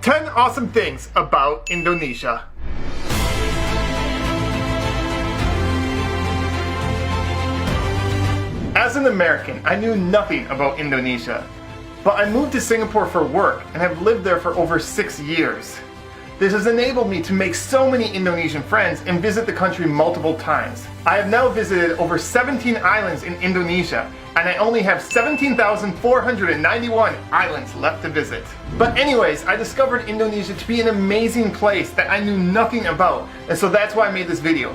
10 awesome things about Indonesia. As an American, I knew nothing about Indonesia, but I moved to Singapore for work and have lived there for over 6 years. This has enabled me to make so many Indonesian friends and visit the country multiple times. I have now visited over 17 islands in Indonesia, and I only have 17,491 islands left to visit. But anyways, I discovered Indonesia to be an amazing place that I knew nothing about, and so that's why I made this video.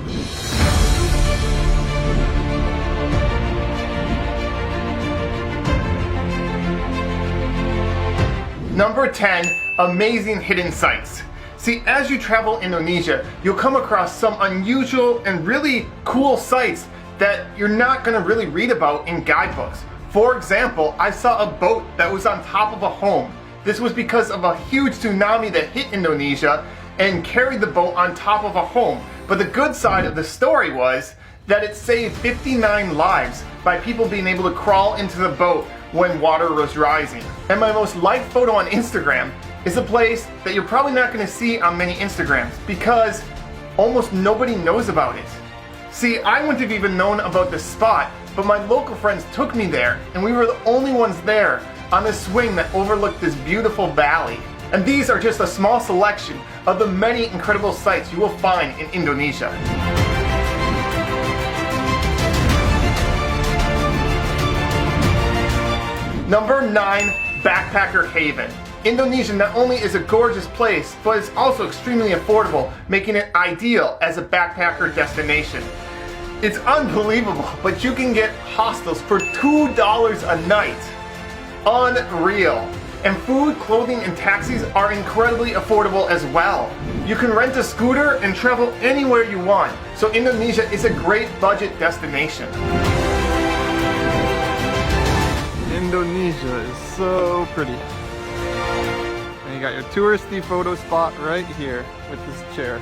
Number 10, amazing hidden sites. See, as you travel Indonesia, you'll come across some unusual and really cool sites that you're not going to really read about in guidebooks. For example, I saw a boat that was on top of a home. This was because of a huge tsunami that hit Indonesia and carried the boat on top of a home. But the good side of the story was that it saved 59 lives by people being able to crawl into the boat when water was rising. And my most liked photo on Instagram is a place that you're probably not going to see on many Instagrams because almost nobody knows about it. See, I wouldn't have even known about this spot, but my local friends took me there, and we were the only ones there on this swing that overlooked this beautiful valley. And these are just a small selection of the many incredible sights you will find in Indonesia. Number 9, Backpacker Haven. Indonesia not only is a gorgeous place, but it's also extremely affordable, making it ideal as a backpacker destination. It's unbelievable, but you can get hostels for $2 a night. Unreal. And food, clothing, and taxis are incredibly affordable as well. You can rent a scooter and travel anywhere you want, so Indonesia is a great budget destination. Indonesia is so pretty. And you got your touristy photo spot right here with this chair.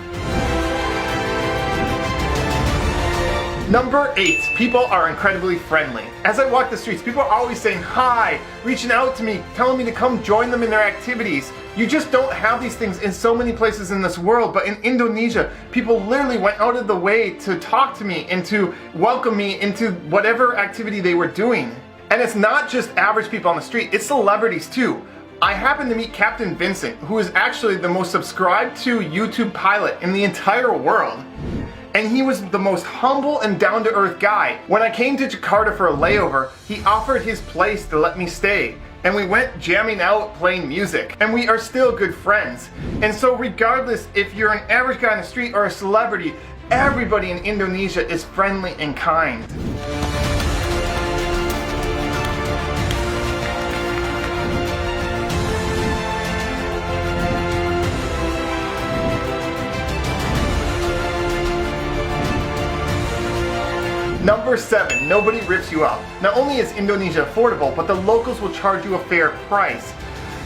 Number 8, people are incredibly friendly. As I walk the streets, people are always saying hi, reaching out to me, telling me to come join them in their activities. You just don't have these things in so many places in this world, but in Indonesia, people literally went out of the way to talk to me and to welcome me into whatever activity they were doing. And it's not just average people on the street, it's celebrities too. I happened to meet Captain Vincent, who is actually the most subscribed to YouTube pilot in the entire world. And he was the most humble and down-to-earth guy. When I came to Jakarta for a layover, he offered his place to let me stay. And we went jamming out, playing music. And we are still good friends. And so regardless if you're an average guy on the street or a celebrity, everybody in Indonesia is friendly and kind. Number 7, nobody rips you off. Not only is Indonesia affordable, but the locals will charge you a fair price.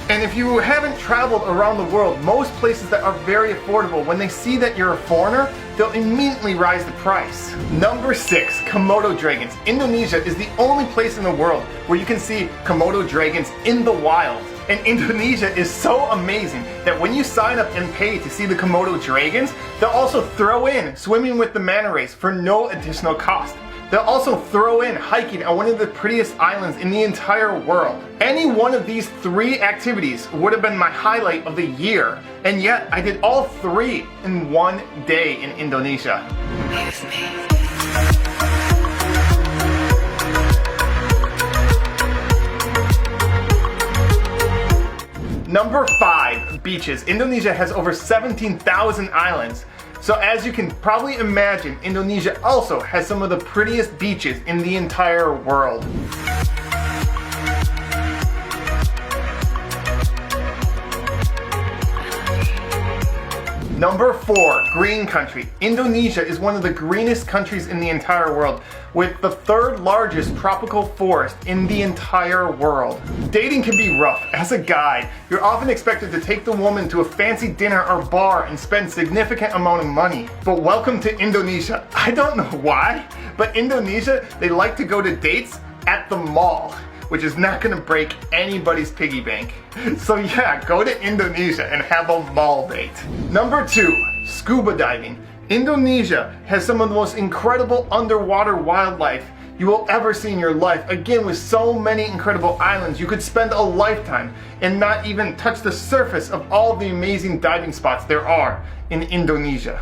And if you haven't traveled around the world, most places that are very affordable, when they see that you're a foreigner, they'll immediately raise the price. Number 6, Komodo dragons. Indonesia is the only place in the world where you can see Komodo dragons in the wild. And Indonesia is so amazing that when you sign up and pay to see the Komodo dragons, they'll also throw in swimming with the manta rays for no additional cost. They'll also throw in hiking on one of the prettiest islands in the entire world. Any one of these 3 activities would have been my highlight of the year, and yet I did all 3 in one day in Indonesia. Number 5, beaches. Indonesia has over 17,000 islands. So as you can probably imagine, Indonesia also has some of the prettiest beaches in the entire world. Number 4, green country. Indonesia is one of the greenest countries in the entire world, with the 3rd largest tropical forest in the entire world. Dating can be rough. As a guy, you're often expected to take the woman to a fancy dinner or bar and spend significant amount of money. But welcome to Indonesia. I don't know why, but Indonesia, they like to go to dates at the mall. which is not gonna break anybody's piggy bank. So yeah, go to Indonesia and have a ball date. Number 2, scuba diving. Indonesia has some of the most incredible underwater wildlife you will ever see in your life. Again, with so many incredible islands, you could spend a lifetime and not even touch the surface of all the amazing diving spots there are in Indonesia.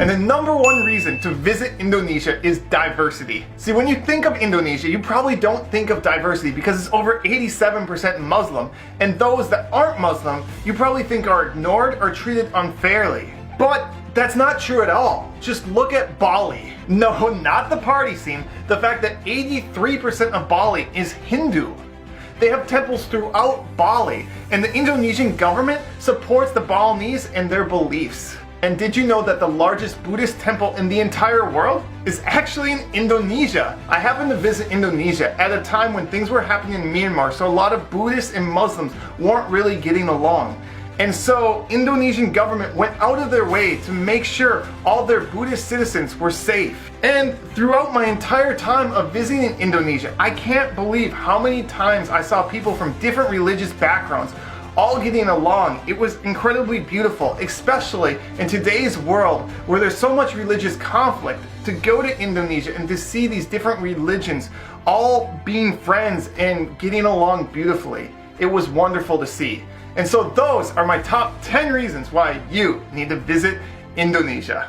And the number one reason to visit Indonesia is diversity. See, when you think of Indonesia, you probably don't think of diversity because it's over 87% Muslim, and those that aren't Muslim, you probably think are ignored or treated unfairly. But that's not true at all. Just look at Bali. No, not the party scene. The fact that 83% of Bali is Hindu. They have temples throughout Bali, and the Indonesian government supports the Balinese and their beliefs. And did you know that the largest Buddhist temple in the entire world is actually in Indonesia? I happened to visit Indonesia at a time when things were happening in Myanmar, so a lot of Buddhists and Muslims weren't really getting along. And so Indonesian government went out of their way to make sure all their Buddhist citizens were safe. And throughout my entire time of visiting Indonesia, I can't believe how many times I saw people from different religious backgrounds all getting along. It was incredibly beautiful, especially in today's world where there's so much religious conflict. To go to Indonesia and to see these different religions all being friends and getting along beautifully, it was wonderful to see. And so those are my top 10 reasons why you need to visit Indonesia.